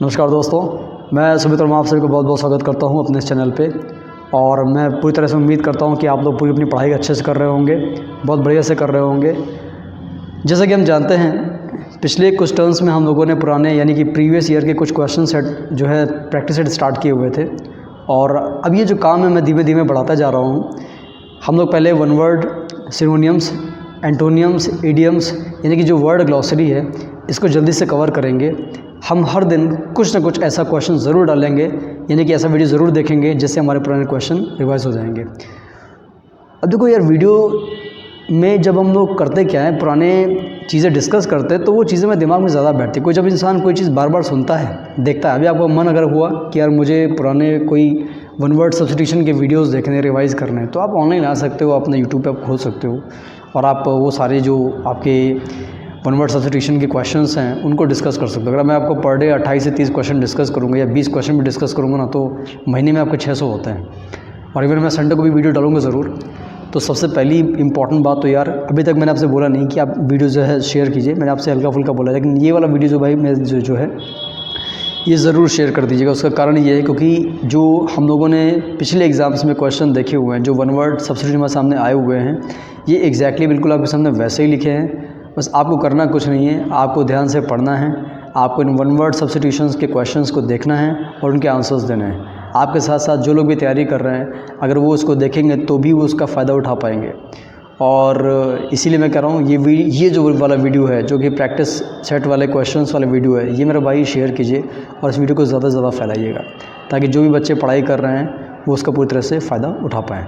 नमस्कार दोस्तों, मैं सुमित वर्मा आप सभी को बहुत बहुत स्वागत करता हूं अपने इस चैनल पे। और मैं पूरी तरह से उम्मीद करता हूं कि आप लोग पूरी अपनी पढ़ाई अच्छे से कर रहे होंगे, बहुत बढ़िया से कर रहे होंगे। जैसा कि हम जानते हैं, पिछले कुछ टर्म्स में हम लोगों ने पुराने यानी कि प्रीवियस ईयर के कुछ क्वेश्चन सेट जो है प्रैक्टिस सेट स्टार्ट किए हुए थे। और अब ये जो काम है मैं धीमे धीमे बढ़ाता जा रहा हूँ। हम लोग पहले वन वर्ड, सिनोनियम्स, एंटोनियम्स, इडियम्स यानी कि जो वर्ड ग्लॉसरी है इसको जल्दी से कवर करेंगे। हम हर दिन कुछ ना कुछ ऐसा क्वेश्चन ज़रूर डालेंगे, यानी कि ऐसा वीडियो ज़रूर देखेंगे जिससे हमारे पुराने क्वेश्चन रिवाइज हो जाएंगे। अब देखो यार, वीडियो में जब हम लोग करते क्या है, पुराने चीज़ें डिस्कस करते हैं तो वो चीज़ें मेरे दिमाग में ज़्यादा बैठती है। कोई जब इंसान कोई चीज़ बार बार सुनता है, देखता है, अभी आपको मन अगर हुआ कि यार मुझे पुराने कोई वन वर्ड सब्स्टिट्यूशन के वीडियोस देखने, रिवाइज करने हैं, तो आप ऑनलाइन आ सकते हो, अपने यूट्यूब पे आप खोल सकते हो और आप वो सारे जो आपके वन वर्ड सब्स्टिट्यूशन के क्वेश्चंस हैं उनको डिस्कस कर सकते हो। अगर मैं आपको पर डे 28 से 30 क्वेश्चन डिस्कस करूँगा या 20 क्वेश्चन भी डिस्कस करूँगा ना, तो महीने में आपके 600 होते हैं। और इवन मैं संडे को भी वीडियो डालूँगा ज़रूर। तो सबसे पहली इंपॉर्टेंट बात तो यार, अभी तक मैंने आपसे बोला नहीं कि आप वीडियो जो है शेयर कीजिए, मैंने आपसे हल्का फुल्का बोला, लेकिन ये वाला वीडियो जो भाई मैं जो है ये ज़रूर शेयर कर दीजिएगा। उसका कारण ये है क्योंकि जो हम लोगों ने पिछले एग्ज़ाम्स में क्वेश्चन देखे हुए हैं, जो वन वर्ड सब्स्टिट्यूशन हमारे सामने आए हुए हैं, ये एग्जैक्टली बिल्कुल आपके सामने वैसे ही लिखे हैं। बस आपको करना कुछ नहीं है, आपको ध्यान से पढ़ना है, आपको इन वन वर्ड सब्स्टिट्यूशंस के क्वेश्चंस को देखना है और उनके आंसर्स देने हैं। आपके साथ साथ जो लोग भी तैयारी कर रहे हैं, अगर वो उसको देखेंगे तो भी वो उसका फ़ायदा उठा पाएंगे। और इसीलिए मैं कह रहा हूँ ये जो वाला वीडियो है, जो कि प्रैक्टिस सेट वाले क्वेश्चंस वाले वीडियो है, ये मेरा भाई शेयर कीजिए और इस वीडियो को ज़्यादा से ज़्यादा फैलाइएगा, ताकि जो भी बच्चे पढ़ाई कर रहे हैं वो उसका पूरी तरह से फ़ायदा उठा पाएँ।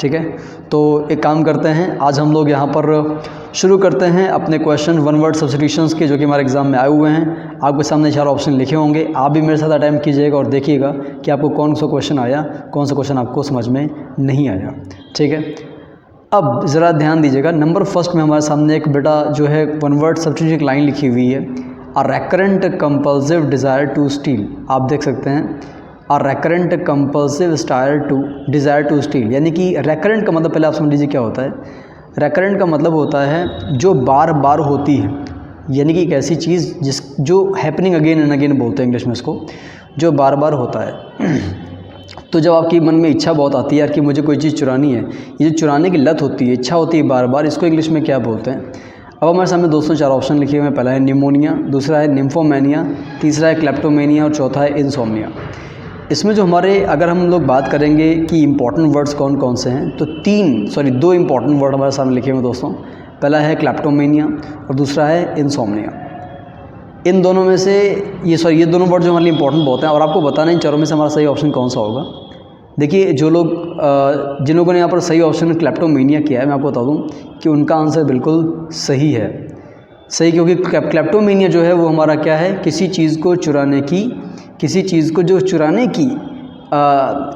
ठीक है, तो एक काम करते हैं, आज हम लोग यहाँ पर शुरू करते हैं अपने क्वेश्चन वन वर्ड सब्स्टिट्यूशंस के, जो कि हमारे एग्जाम में आए हुए हैं। आपके सामने 4 ऑप्शन लिखे होंगे, आप भी मेरे साथ अटेम्प्ट कीजिएगा और देखिएगा कि आपको कौन सा क्वेश्चन आया, कौन सा क्वेश्चन आपको समझ में नहीं आया। ठीक है, अब ज़रा ध्यान दीजिएगा। नंबर फर्स्ट में हमारे सामने एक बेटा जो है वन वर्ड सब्स्टिट्यूशन की लाइन लिखी हुई है, a recurrent compulsive desire to steal. आप देख सकते हैं, a recurrent compulsive desire to steal, यानी कि रेकरेंट का मतलब पहले आप समझ लीजिए क्या होता है। रेकरेंट का मतलब होता है जो बार बार होती है, यानी कि एक ऐसी चीज़ जो हैपनिंग अगेन एंड अगेन बोलते हैं इंग्लिश में इसको, जो बार बार होता है। तो जब आपकी मन में इच्छा बहुत आती है यार कि मुझे कोई चीज़ चुरानी है, ये जो चुराने की लत होती है, इच्छा होती है बार बार, इसको इंग्लिश में क्या बोलते हैं। अब हमारे सामने दोस्तों 4 ऑप्शन लिखे हुए हैं। पहला है निमोनिया, दूसरा है निम्फोमेनिया, तीसरा है क्लेप्टोमेनिया और चौथा है इंसोम्निया। इसमें जो हमारे, अगर हम लोग बात करेंगे कि इंपॉर्टेंट वर्ड्स कौन कौन से हैं, तो 2 इंपॉर्टेंट वर्ड हमारे सामने लिखे हुए हैं दोस्तों। पहला है क्लेप्टोमेनिया और दूसरा है इंसोम्निया। इन दोनों में से ये दोनों वर्ड जो हमारे लिए इंपॉर्टेंट बहुत हैं, और आपको बताना इन चारों में से हमारा सही ऑप्शन कौन सा होगा। देखिए, जो लोग जिन लोगों ने यहाँ पर सही ऑप्शन क्लेप्टोमेनिया किया है, मैं आपको बता दूँ कि उनका आंसर बिल्कुल सही है। सही, क्योंकि क्लेप्टोमेनिया जो है वो हमारा क्या है, किसी चीज़ को चुराने की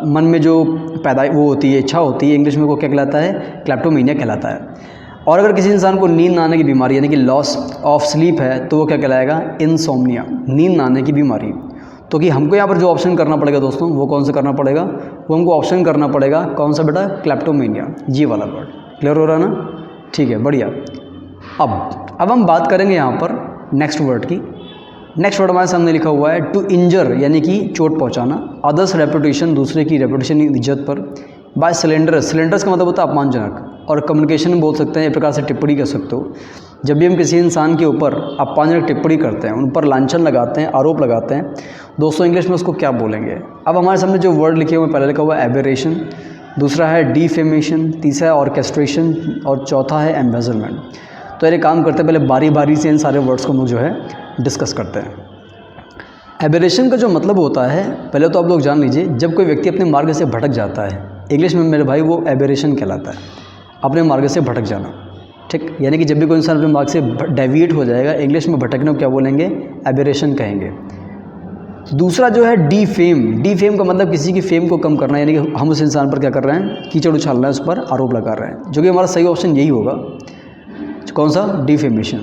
मन में जो वो होती है, इच्छा होती है, इंग्लिश में वो क्या कहलाता है, क्लेप्टोमेनिया कहलाता है। और अगर किसी इंसान को नींद ना आने की बीमारी यानी कि लॉस ऑफ स्लीप है, तो वो क्या कहलाएगा, इंसोम्निया, नींद ना आने की बीमारी। तो कि हमको यहाँ पर जो ऑप्शन करना पड़ेगा दोस्तों, वो कौन सा करना पड़ेगा, वो हमको ऑप्शन करना पड़ेगा कौन सा बेटा, क्लेप्टोमेनिया, ये वाला वर्ड। क्लियर हो रहा है ना? ठीक है, बढ़िया। अब हम बात करेंगे यहाँ पर नेक्स्ट वर्ड की। नेक्स्ट वर्ड हमारे सामने लिखा हुआ है टू इंजर, यानी कि चोट पहुँचाना, अदर्स रेपुटेशन, दूसरे की रेपुटेशन, इज्जत पर, बाय स्लेंडरस। स्लेंडरस का मतलब होता है अपमानजनक, और कम्युनिकेशन में बोल सकते हैं, एक प्रकार से टिप्पणी कर सकते हो। जब भी हम किसी इंसान के ऊपर अपमानजनक टिप्पणी करते हैं, उन पर लांछन लगाते हैं, आरोप लगाते हैं, दोस्तों इंग्लिश में उसको क्या बोलेंगे। अब हमारे सामने जो वर्ड लिखे हुए हैं, पहले लिखा हुआ है एबेरेशन, दूसरा है डिफेमेशन, तीसरा है ऑर्केस्ट्रेशन और चौथा है एम्बेजलमेंट। तो ये काम करते हैं, पहले बारी बारी से इन सारे वर्ड्स को हम लोग जो है डिस्कस करते हैं। एबेरेशन का जो मतलब होता है, पहले तो आप लोग जान लीजिए, जब कोई व्यक्ति अपने मार्ग से भटक जाता है, इंग्लिश में मेरे भाई वो एबेरेशन कहलाता है, अपने मार्ग से भटक जाना। ठीक, यानी कि जब भी कोई इंसान अपने मार्ग से डेविएट हो जाएगा, इंग्लिश में भटकने को क्या बोलेंगे, एबेरेशन कहेंगे। दूसरा जो है डिफेम का मतलब किसी की फेम को कम करना, यानी कि हम उस इंसान पर क्या कर रहे हैं, कीचड़ उछालना है, उस पर आरोप लगा रहे हैं, जो कि हमारा सही ऑप्शन यही होगा। कौन सा, डिफेमेशन।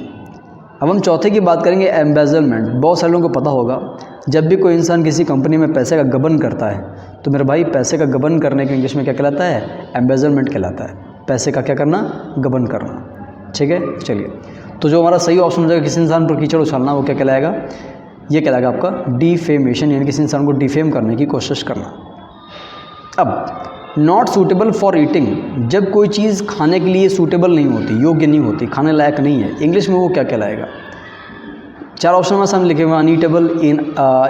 अब हम चौथे की बात करेंगे, एम्बेजलमेंट। बहुत सारे लोगों को पता होगा, जब भी कोई इंसान किसी कंपनी में पैसे का गबन करता है, तो मेरे भाई पैसे का गबन करने के इंग्लिश में क्या कहलाता है, एम्बेजलमेंट कहलाता है। पैसे का क्या करना, गबन करना। ठीक है, चलिए, तो जो हमारा सही ऑप्शन हो जाएगा किसी इंसान पर कीचड़ उछालना, वो क्या कहलाएगा, ये कहलाएगा आपका डिफेमेशन, यानी किसी इंसान को डिफेम करने की कोशिश करना। अब नॉट सूटेबल फॉर ईटिंग, जब कोई चीज़ खाने के लिए सूटेबल नहीं होती, योग्य नहीं होती, खाने लायक नहीं है, इंग्लिश में वो क्या कहलाएगा? 4 ऑप्शन में सामने लिखे हुए, अनईटेबल,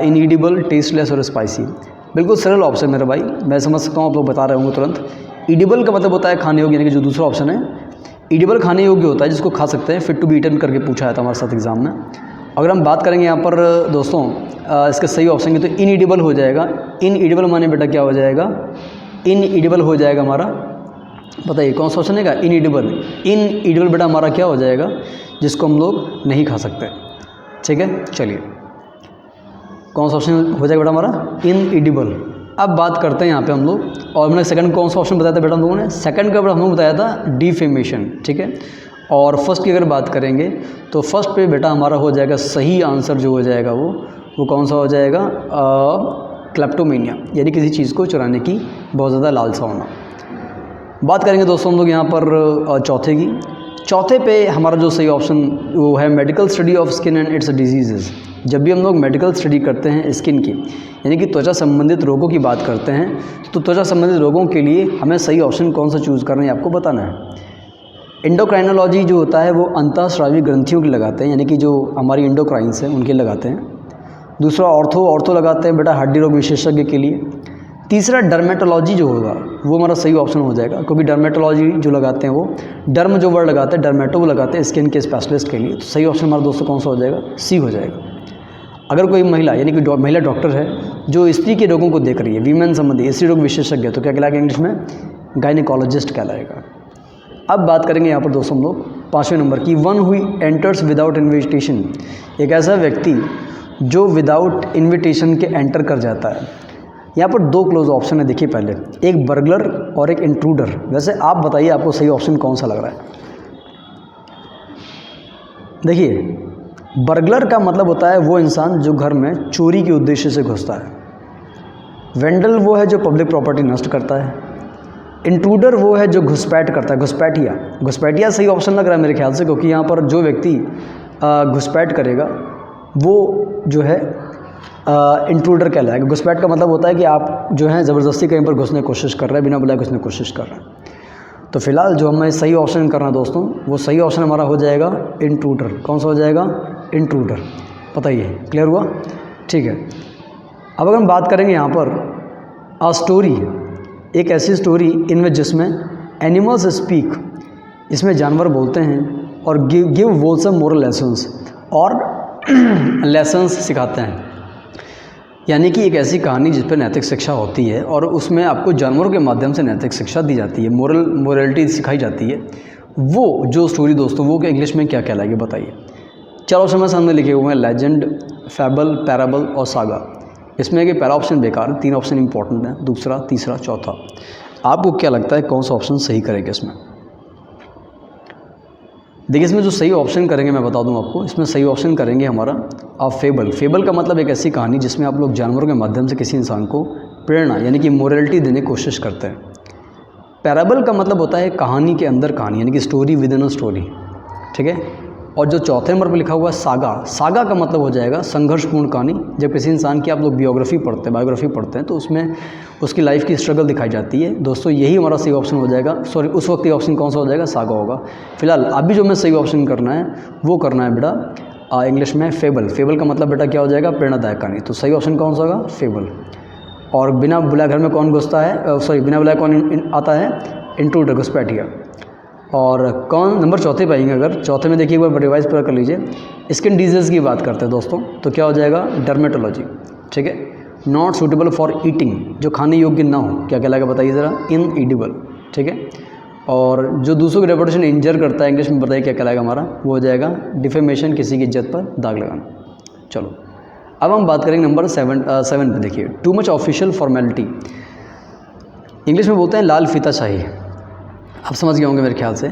इनईडिबल, टेस्टलेस और स्पाइसी। बिल्कुल सरल ऑप्शन मेरे भाई, मैं समझ सकता हूँ आप लोग बता रहे होंगे तुरंत। ईडिबल का मतलब होता है खाने योग्य, यानी कि जो दूसरा ऑप्शन है ईडिबल खाने योग्य होता है, जिसको खा सकते हैं, फिट टू बी ईटन करके पूछा था हमारे साथ एग्जाम में। अगर हम बात करेंगे यहाँ पर दोस्तों इसके सही ऑप्शन की, तो इनईडिबल हो जाएगा। इनईडिबल माने बेटा क्या हो जाएगा? इनईडिबल हो जाएगा हमारा, बताइए कौन सा ऑप्शन है? इनईडिबल। इनईडिबल बेटा हमारा क्या हो जाएगा? जिसको हम लोग नहीं खा सकते। ठीक है, चलिए कौन सा ऑप्शन हो जाएगा बेटा हमारा? इनईडिबल। अब बात करते हैं यहाँ पे हम लोग, और हमने सेकंड कौन सा ऑप्शन बताया था बेटा हम लोगों ने? सेकंड का हम लोग बताया था डिफेमेशन। ठीक है, और फर्स्ट की अगर बात करेंगे तो फर्स्ट पे बेटा हमारा हो जाएगा सही आंसर जो हो जाएगा वो कौन सा हो जाएगा? क्लेप्टोमेनिया, यानी किसी चीज़ को चुराने की बहुत ज़्यादा लालसा होना। बात करेंगे दोस्तों हम लोग यहाँ पर चौथे की। चौथे पे हमारा जो सही ऑप्शन वो है medical study of skin and it's disease. जब भी हम लोग मेडिकल स्टडी करते हैं स्किन की, यानी कि त्वचा संबंधित रोगों की बात करते हैं, तो त्वचा संबंधित रोगों के लिए हमें सही ऑप्शन कौन सा चूज़ करना है आपको बताना है। एंडोक्राइनोलॉजी जो होता है वो अंतःस्रावी ग्रंथियों की लगाते हैं, यानी कि जो हमारी एंडोक्राइंस हैं उनके लगाते हैं। दूसरा ऑर्थो लगाते हैं बेटा हड्डी रोग विशेषज्ञ के लिए। तीसरा डर्मेटोलॉजी जो होगा वो हमारा सही ऑप्शन हो जाएगा, क्योंकि डर्मेटोलॉजी जो लगाते हैं वो डर्म जो वर्ड लगाते हैं, डर्मेटो वो लगाते हैं स्किन के स्पेशलिस्ट के लिए। तो सही ऑप्शन हमारा दोस्तों कौन सा हो जाएगा? सी हो जाएगा। अगर कोई महिला यानी कि महिला डॉक्टर है जो स्त्री के रोगों को देख रही है, वीमेन संबंधी स्त्री रोग विशेषज्ञ, तो क्या कहलाएगा इंग्लिश में? गायनेकोलॉजिस्ट कहलाएगा। अब बात करेंगे यहाँ पर दोस्तों हम लोग 5वें नंबर की, वन हुई एंटर्स विदाउट इन्विटेशन। एक ऐसा व्यक्ति जो विदाउट इन्विटेशन के एंटर कर जाता है। यहाँ पर 2 क्लोज ऑप्शन है, देखिए पहले, एक बर्गलर और एक इंट्रूडर। वैसे आप बताइए आपको सही ऑप्शन कौन सा लग रहा है? देखिए बर्गलर का मतलब होता है वो इंसान जो घर में चोरी के उद्देश्य से घुसता है। वेंडल वो है जो पब्लिक प्रॉपर्टी नष्ट करता है। इंट्रूडर वो है जो घुसपैठ करता है, घुसपैठिया सही ऑप्शन लग रहा है मेरे ख्याल से, क्योंकि यहाँ पर जो व्यक्ति घुसपैठ करेगा वो जो है इंट्रूडर कहलाएगा। घुसपैठ का मतलब होता है कि आप जो है ज़बरदस्ती कहीं पर घुसने की कोशिश कर रहे हैं, बिना बुलाए घुसने की कोशिश कर रहे हैं। तो फिलहाल जो हमें सही ऑप्शन करना है दोस्तों, वो सही ऑप्शन हमारा हो जाएगा इंट्रूडर। कौन सा हो जाएगा? इंट्रूडर। बताइए क्लियर हुआ? ठीक है, अब अगर हम बात करेंगे यहाँ पर अ स्टोरी, एक ऐसी स्टोरी इनमें जिसमें एनिमल्स स्पीक, इसमें जानवर बोलते हैं और गिव वोलसम मोरल लेसन्स, और लेसन्स सिखाते हैं। यानी कि एक ऐसी कहानी जिस पर नैतिक शिक्षा होती है और उसमें आपको जानवरों के माध्यम से नैतिक शिक्षा दी जाती है, मोरलिटी सिखाई जाती है। वो जो स्टोरी दोस्तों वो इंग्लिश में क्या कहलाएगी बताइए? 4 ऑप्शन सामने लिखे हुए हैं, लेजेंड, फैबल, पैराबल और सागा। इसमें कि पहला ऑप्शन बेकार, 3 ऑप्शन इंपॉर्टेंट हैं, दूसरा, तीसरा, चौथा। आपको क्या लगता है कौन सा ऑप्शन सही करेगा इसमें? देखिए इसमें जो सही ऑप्शन करेंगे मैं बता दूं आपको, इसमें सही ऑप्शन करेंगे हमारा फेबल। फेबल का मतलब एक ऐसी कहानी जिसमें आप लोग जानवरों के माध्यम से किसी इंसान को प्रेरणा यानी कि मोरलिटी देने की कोशिश करते हैं। पैराबल का मतलब होता है कहानी के अंदर कहानी, यानी कि story with in a story. ठीक है, और जो चौथे नंबर पर लिखा हुआ है सागा, सागा का मतलब हो जाएगा संघर्षपूर्ण कहानी। जब किसी इंसान की आप लोग बायोग्राफी पढ़ते हैं तो उसमें उसकी लाइफ की स्ट्रगल दिखाई जाती है। दोस्तों यही हमारा सही ऑप्शन हो जाएगा, सॉरी उस वक्त ये ऑप्शन कौन सा हो जाएगा? सागा होगा। फिलहाल अभी जो मैं सही ऑप्शन करना है वो करना है बेटा इंग्लिश में फेबल। फेबल का मतलब बेटा क्या हो जाएगा? प्रेरणादायक कहानी। तो सही ऑप्शन कौन सा होगा? फेबल। और बिना बुलाए घर में कौन घुसता है, बिना बुलाए कौन आता है? इंट्रूडर, घुसपैठिया। और कौन नंबर चौथे पाएंगे? अगर चौथे में देखिए एक बार रिवाइज पूरा कर लीजिए, स्किन डिजीज़ की बात करते हैं दोस्तों, तो क्या हो जाएगा? डर्मेटोलॉजी। ठीक है, नॉट सूटेबल फॉर ईटिंग, जो खाने योग्य ना हो, क्या कहलाएगा बताइए ज़रा? इनईडिबल। ठीक है, और जो दूसरों की रेपुटेशन इंजर करता है, इंग्लिश में बताइए क्या कहलाएगा हमारा? वो हो जाएगा डिफेमेशन, किसी की इज्जत पर दाग लगाना। चलो अब हम बात करेंगे नंबर 7 पे। देखिए too much official formality, English में बोलते हैं लाल फीताशाही। आप समझ गए होंगे मेरे ख्याल से।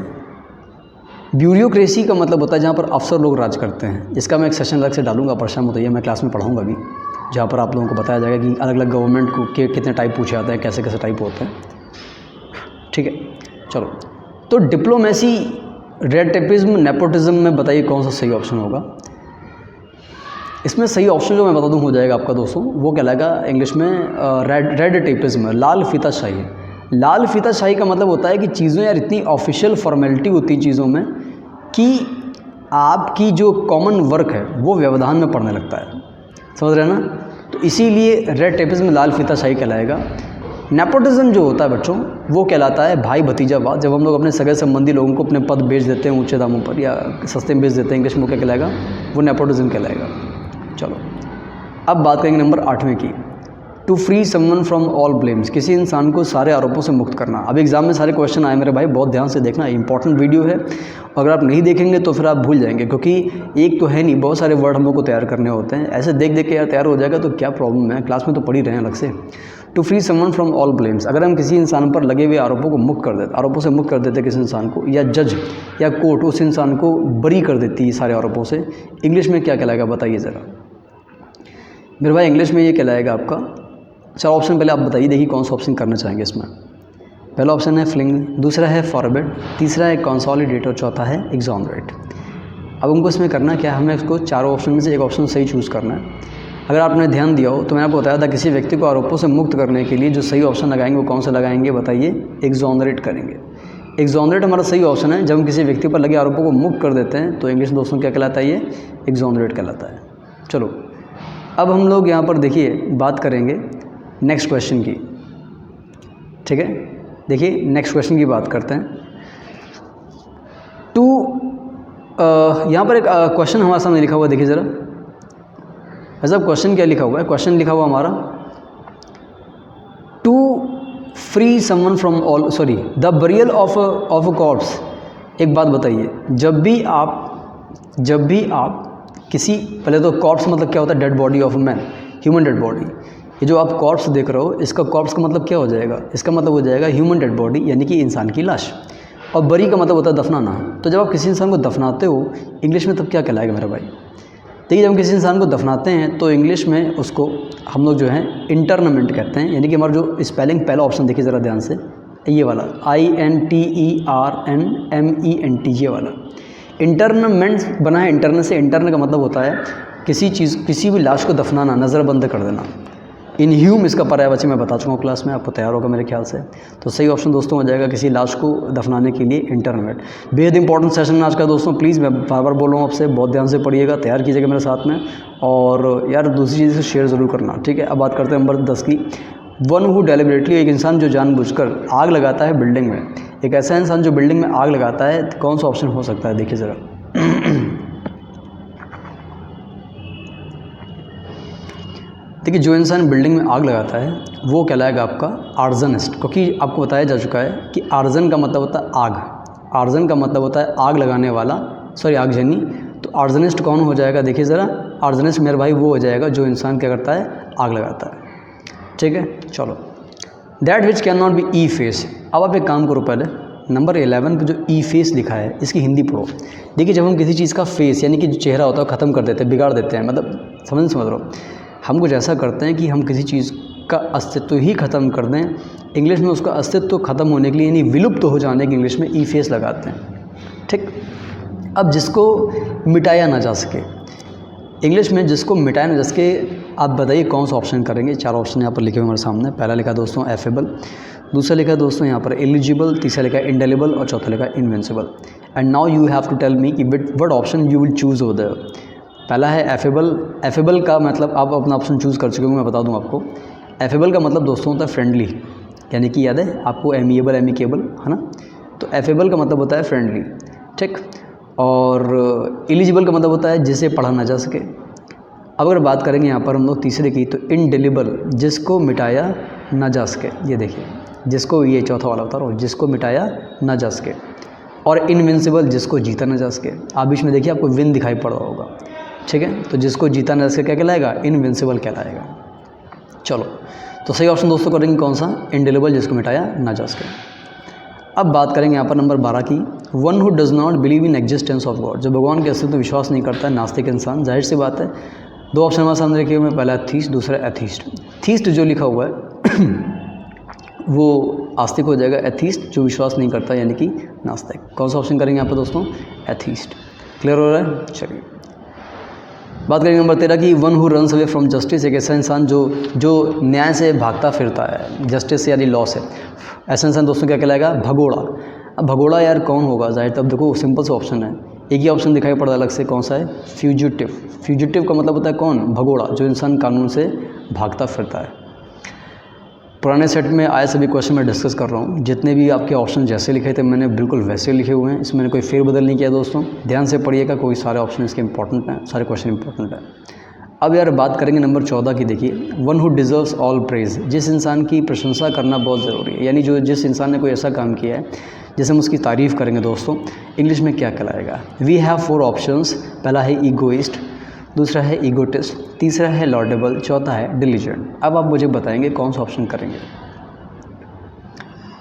ब्यूरोक्रेसी का मतलब होता है जहाँ पर अफसर लोग राज करते हैं। इसका मैं एक सेशन अलग से डालूंगा, परेशान मत होइए, मैं क्लास में पढ़ाऊंगा भी, जहाँ पर आप लोगों को बताया जाएगा कि अलग अलग गवर्नमेंट को के कितने टाइप पूछे जाते हैं, कैसे कैसे टाइप होते हैं। ठीक है, चलो तो डिप्लोमेसी, रेड टेपिज्म, नेपोटिज्म में बताइए कौन सा सही ऑप्शन होगा? इसमें सही ऑप्शन जो मैं बता दूं हो जाएगा आपका दोस्तों, वो कहलाएगा इंग्लिश में रेड टेपिज्म, लाल फीताशाही। लाल फीताशाही का मतलब होता है कि चीज़ों यार इतनी ऑफिशियल फॉर्मेलिटी होती है चीज़ों में कि आपकी जो कॉमन वर्क है वो व्यवधान में पड़ने लगता है, समझ रहे हैं ना। तो इसीलिए रेड टेपिज्म लाल फीताशाही कहलाएगा। नेपोटिज्म जो होता है बच्चों वो कहलाता है भाई भतीजावाद। जब हम लोग अपने सगे संबंधी लोगों को अपने पद बेच देते हैं ऊंचे दामों पर या सस्ते में बेच देते हैं, इंग्लिश में क्या कहलाएगा, वो नेपोटिज्म कहलाएगा। चलो अब बात करेंगे नंबर 8वें की, to free someone from all blames, किसी इंसान को सारे आरोपों से मुक्त करना। अब एग्जाम में सारे क्वेश्चन आए मेरे भाई, बहुत ध्यान से देखना, इंपॉर्टेंट वीडियो है। अगर आप नहीं देखेंगे तो फिर आप भूल जाएंगे, क्योंकि एक तो है नहीं, बहुत सारे वर्ड हम लोग को तैयार करने होते हैं। ऐसे देख देख के यार तैयार हो जाएगा तो क्या प्रॉब्लम है, क्लास में तो पढ़ ही रहे हैं अलग से। To free someone from all blames, अगर हम किसी इंसान पर लगे हुए आरोपों को मुक्त कर देते, आरोपों से मुक्त कर देते किसी इंसान को, या जज या कोर्ट उस इंसान को बरी कर देती है सारे आरोपों से, इंग्लिश में क्या कहलाएगा बताइए ज़रा मेरे भाई। इंग्लिश में ये कहलाएगा आपका, चार ऑप्शन पहले आप बताइए, देखिए कौन सा ऑप्शन करना चाहेंगे इसमें। पहला ऑप्शन है फ्लिंग, दूसरा है फॉरबिड, तीसरा है कंसोलिडेट और चौथा है एग्जोनरेट। अब हमको इसमें करना क्या है, हमें इसको चारों ऑप्शन में से एक ऑप्शन सही चूज़ करना है। अगर आपने ध्यान दिया हो तो मैंने आपको बताया था किसी व्यक्ति को आरोपों से मुक्त करने के लिए जो सही ऑप्शन लगाएंगे वो कौन सा लगाएंगे बताइए, एग्जोनरेट करेंगे। एग्जोनरेट हमारा सही ऑप्शन है। जब हम किसी व्यक्ति पर लगे आरोपों को मुक्त कर देते हैं तो इंग्लिश दोस्तों क्या कहलाता है, ये एग्जोनरेट कहलाता है। चलो अब हम लोग यहाँ पर देखिए बात करेंगे नेक्स्ट क्वेश्चन की, ठीक है। देखिए नेक्स्ट क्वेश्चन की बात करते हैं। यहाँ पर एक क्वेश्चन हमारे सामने लिखा हुआ है, देखिए ज़रा ऐसा क्वेश्चन क्या लिखा हुआ है। क्वेश्चन लिखा हुआ हमारा, to free someone from all the burial of a corpse. एक बात बताइए, जब भी आप किसी, पहले तो कॉर्प्स मतलब क्या होता है, dead body of a man, human dead body. ये जो आप कॉर्प्स देख रहे हो, इसका कॉर्प्स का मतलब क्या हो जाएगा, इसका मतलब हो जाएगा ह्यूमन डेड बॉडी, यानी कि इंसान की लाश। और बरी का मतलब होता है दफनाना। तो जब आप किसी इंसान को दफनाते हो इंग्लिश में तब क्या कहलाएगा मेरे भाई। देखिए जब हम किसी इंसान को दफनाते हैं तो इंग्लिश में उसको हम लोग जो है इंटरमेंट कहते हैं, यानी कि हमारा जो स्पेलिंग, पहला ऑप्शन देखिए ज़रा ध्यान से, ये वाला INTERNMENT, ये वाला इंटरमेंट बना है। इंटरन से, इंटरन का मतलब होता है किसी भी लाश को दफनाना, नज़रबंद कर देना। इनह्यूम इसका पर्यायवाची मैं बता चुका हूँ क्लास में, आपको तैयार होगा मेरे ख्याल से। तो सही ऑप्शन दोस्तों हो जाएगा किसी लाश को दफनाने के लिए इंटरमेट। बेहद इंपॉर्टेंट सेशन है आज का दोस्तों, प्लीज़ मैं बार बार बोल रहा हूँ आपसे, बहुत ध्यान से पढ़िएगा, तैयार कीजिएगा मेरे साथ में, और यार दूसरी चीज़ से शेयर ज़रूर करना, ठीक है। अब बात करते हैं नंबर 10 की, वन हु डेलिबरेटली, एक इंसान जो जानबूझकर आग लगाता है बिल्डिंग में। एक ऐसा इंसान जो बिल्डिंग में आग लगाता है, कौन सा ऑप्शन हो सकता है देखिए ज़रा। देखिए जो इंसान बिल्डिंग में आग लगाता है वो कहलाएगा आपका आर्जनिस्ट, क्योंकि आपको बताया जा चुका है कि आर्जन का मतलब होता है आग, आर्जन का मतलब होता है आग लगाने वाला, आगजनी। तो आर्जनिस्ट कौन हो जाएगा देखिए ज़रा, आर्जनिस्ट मेरे भाई वो हो जाएगा जो इंसान क्या करता है, आग लगाता है, ठीक है। चलो that which can not be efface. अब आप एक काम करो, पहले नंबर 11 पे जो ई फेस लिखा है इसकी हिंदी पढ़ो। देखिए जब हम किसी चीज़ का फेस यानी कि जो चेहरा होता है ख़त्म कर देते हैं, बिगाड़ देते हैं, मतलब समझ रहे हो, हम कुछ ऐसा करते हैं कि हम किसी चीज़ का अस्तित्व ही ख़त्म कर दें, इंग्लिश में उसका अस्तित्व ख़त्म होने के लिए यानी विलुप्त तो हो जाने की इंग्लिश में ई फेस लगाते हैं, ठीक। अब जिसको मिटाया ना जा सके, इंग्लिश में जिसको मिटाया ना जा सके, आप बताइए कौन सा ऑप्शन करेंगे। चार ऑप्शन यहाँ पर लिखे हुए हमारे सामने। पहला लिखा दोस्तों एफेबल, दूसरा लिखा दोस्तों यहाँ पर एलिजिबल, तीसरा लिखा इंडेलिबल और चौथा लिखा invincible. And now you have to tell me कि what option you will choose over there. पहला है एफेबल। एफेबल का मतलब आप अपना ऑप्शन चूज़ कर चुके होंगे, मैं बता दूं आपको। एफेबल का मतलब दोस्तों होता है फ्रेंडली, यानी कि याद है आपको, एमिएबल, एमिकेबल, है ना। तो एफेबल का मतलब होता है फ्रेंडली, ठीक। और एलिजिबल का मतलब होता है जिसे पढ़ा ना जा सके। अब अगर बात करेंगे यहाँ पर हम लोग तीसरे की, तो इनडेलिबल, जिसको मिटाया ना जा सके। ये देखिए जिसको, ये चौथा वाला बता रहा हूँ, जिसको मिटाया ना जा सके। और इनविंसिबल, जिसको जीता ना जा सके। आप बीच में देखिए आपको विन दिखाई पड़ रहा होगा, ठीक है। तो जिसको जीता ना सके क्या कहलाएगा, इनविंसिबल कहलाएगा। चलो तो सही ऑप्शन दोस्तों करेंगे कौन सा, इंडेलिबल, जिसको मिटाया ना जा सके। अब बात करेंगे यहाँ पर नंबर 12 की, one who does not believe in existence of God, जो भगवान के अस्तित्व में विश्वास नहीं करता है, नास्तिक इंसान। जाहिर सी बात है, दो ऑप्शन हमारे सामने रखे हुए हैं, पहला थीस्ट, दूसरा एथीस्ट। थीस्ट जो लिखा हुआ है वो आस्तिक हो जाएगा, एथीस्ट जो विश्वास नहीं करता यानी कि नास्तिक। कौन सा ऑप्शन करेंगे यहाँ पर दोस्तों, एथीस्ट। क्लियर हो रहा है, चलिए। बात करेंगे नंबर 13 की one who runs away from justice, एक ऐसा इंसान जो न्याय से भागता फिरता है, जस्टिस से यानी लॉ से। ऐसा इंसान दोस्तों क्या कहलाएगा? भगोड़ा। अब भगोड़ा यार कौन होगा? जाहिर तब देखो सिंपल सा ऑप्शन है, एक ही ऑप्शन दिखाई पड़ा अलग से, कौन सा है? फ्यूजिटिव। फ्यूजिटिव का मतलब होता है कौन? भगोड़ा, जो इंसान कानून से भागता फिरता है। पुराने सेट में आए सभी क्वेश्चन मैं डिस्कस कर रहा हूँ, जितने भी आपके ऑप्शन जैसे लिखे थे मैंने बिल्कुल वैसे लिखे हुए हैं, इसमें मैंने कोई फेरबदल नहीं किया दोस्तों, ध्यान से पढ़िएगा, कोई सारे ऑप्शन इसके इंपॉर्टेंट हैं, सारे क्वेश्चन इंपॉर्टेंट हैं। अब यार बात करेंगे नंबर 14 की, देखिए one who deserves all praise, जिस इंसान की प्रशंसा करना बहुत ज़रूरी है, यानी जिस इंसान ने कोई ऐसा काम किया है जिसे हम उसकी तारीफ़ करेंगे दोस्तों, इंग्लिश में क्या कहलाएगा? We have 4 options. पहला है ईगोइस्ट, दूसरा है ईगोटिस्ट, तीसरा है लॉर्डेबल, चौथा है डिलीजेंट। अब आप मुझे बताएंगे कौन सा ऑप्शन करेंगे।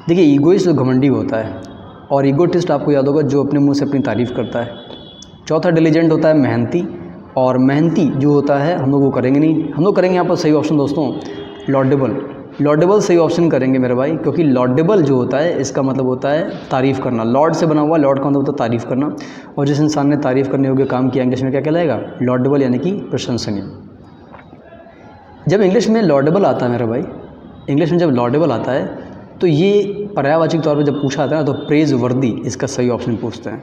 देखिए ईगोइस्ट जो घमंडी होता है, और ईगोटिस्ट आपको याद होगा जो अपने मुंह से अपनी तारीफ़ करता है। चौथा डिलीजेंट होता है मेहनती, और मेहनती जो होता है हम लोग वो करेंगे नहीं, हम लोग करेंगे यहाँ पर सही ऑप्शन दोस्तों लॉर्डेबल। लॉर्डेबल सही ऑप्शन करेंगे मेरे भाई, क्योंकि लॉर्डेबल जो होता है इसका मतलब होता है तारीफ़ करना, लॉर्ड से बना हुआ, लॉर्ड का मतलब होता है तारीफ़ करना, और जिस इंसान ने तारीफ़ करने योग्य काम किया इंग्लिश में क्या कहलाएगा? लॉर्डेबल, यानी कि प्रशंसनीय। जब इंग्लिश में लॉर्डेबल आता है मेरे भाई, इंग्लिश में जब लॉर्डेबल आता है तो ये पर्यायवाची तौर पर जब पूछा आता है ना, तो प्रेज वर्दी इसका सही ऑप्शन पूछते हैं,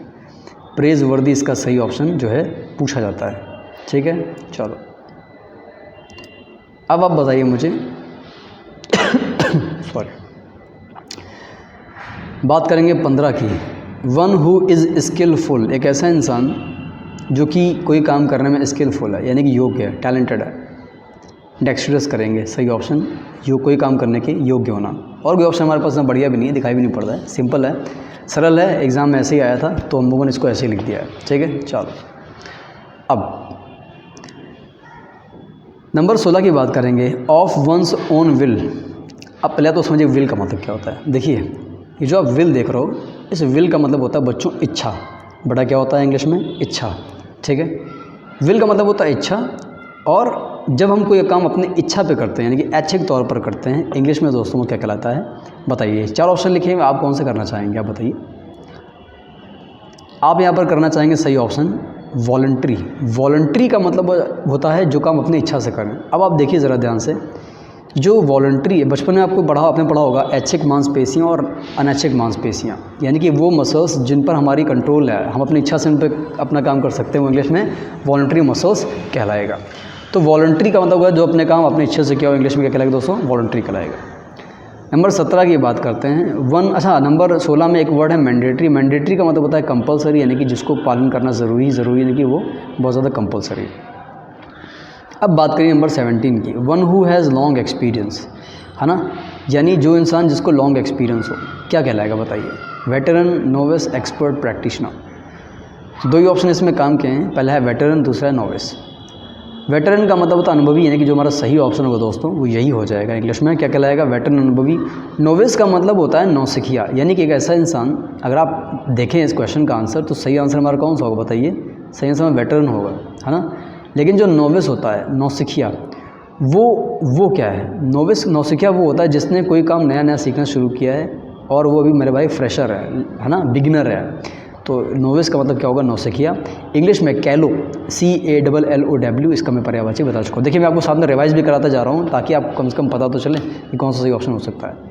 प्रेज वर्दी इसका सही ऑप्शन जो है पूछा जाता है। ठीक है, चलो अब आप बताइए मुझे सॉरी, बात करेंगे 15 की। वन हु इज़ स्किलफुल, एक ऐसा इंसान जो कि कोई काम करने में स्किलफुल है, यानी कि योग्य है, टैलेंटेड है। डेक्स्ट्रस करेंगे सही ऑप्शन, कोई काम करने के योग्य होना। और कोई ऑप्शन हमारे पास ना बढ़िया भी नहीं है, दिखाई भी नहीं पड़ रहा है, सिंपल है, सरल है, एग्ज़ाम में ऐसे ही आया था तो हम लोगों ने इसको ऐसे ही लिख दिया है। ठीक है, चलो अब नंबर 16 की बात करेंगे। Of one's own will. अब पहले तो समझिए विल का मतलब क्या होता है। देखिए ये जो आप विल देख रहे हो, इस विल का मतलब होता है बच्चों इच्छा। बड़ा क्या होता है इंग्लिश में? इच्छा। ठीक है, विल का मतलब होता है इच्छा, और जब हम कोई काम अपनी इच्छा पे करते हैं यानी कि ऐच्छिक तौर पर करते हैं, इंग्लिश में दोस्तों को क्या कहलाता है? बताइए। 4 ऑप्शन लिखे हैं, आप कौन से करना चाहेंगे? आप बताइए। आप यहाँ पर करना चाहेंगे सही ऑप्शन वॉलंटरी। वॉलंटरी का मतलब होता है जो काम अपनी इच्छा से करें। अब आप देखिए ज़रा ध्यान से, जो वॉलंटरी है, बचपन में आपको आपने पढ़ा होगा ऐच्छिक मांसपेशियाँ और अनैच्छिक मांसपेशियाँ, यानी कि वो मसल्स जिन पर हमारी कंट्रोल है, हम अपनी इच्छा से उन पर अपना काम कर सकते हैं, वो इंग्लिश में वॉलंटरी मसल्स कहलाएगा। तो वॉलंटरी का मतलब होगा जो अपने काम अपनी इच्छा से किया हो, इंग्लिश में क्या कहलाएगा दोस्तों? वॉलंटरी कहलाएगा। नंबर 17 की बात करते हैं। नंबर 16 में एक वर्ड है मैंडेटरी। मैंडेटरी का मतलब होता है कंपलसरी, यानी कि जिसको पालन करना ज़रूरी यानी कि वो बहुत ज़्यादा कंपलसरी। अब बात करिए नंबर 17 की। One who has long experience, है ना, यानी जो इंसान जिसको लॉन्ग एक्सपीरियंस हो, क्या कहलाएगा बताइए? Veteran, novice, expert, practitioner. 2 ही ऑप्शन इसमें काम किए हैं, पहला है वेटरन, दूसरा है नोविस। वेटरन का मतलब होता है अनुभवी, यानी कि जो हमारा सही ऑप्शन होगा दोस्तों वो यही हो जाएगा। इंग्लिश में क्या कहलाएगा? वेटरन, अनुभवी। नोविस का मतलब होता है नौसिखिया, यानी कि एक ऐसा इंसान, अगर आप देखें इस क्वेश्चन का आंसर तो सही आंसर हमारा कौन सा होगा बताइए? सही आंसर वेटरन होगा, है ना। लेकिन जो नोविस होता है, नौसिखिया, वो क्या है? नोविस, नौसिखिया वो होता है जिसने कोई काम नया सीखना शुरू किया है और वो अभी मेरे भाई फ्रेशर है ना, बिगिनर है। तो नोविस का मतलब क्या होगा? नौसिखिया। इंग्लिश में कैलो, CALLOW, इसका मैं पर्यायवाची बता चुका हूँ। देखिए मैं आपको साथ में रिवाइज भी कराता जा रहा हूँ ताकि आपको कम से कम पता तो चले कि कौन सा सही ऑप्शन हो सकता है।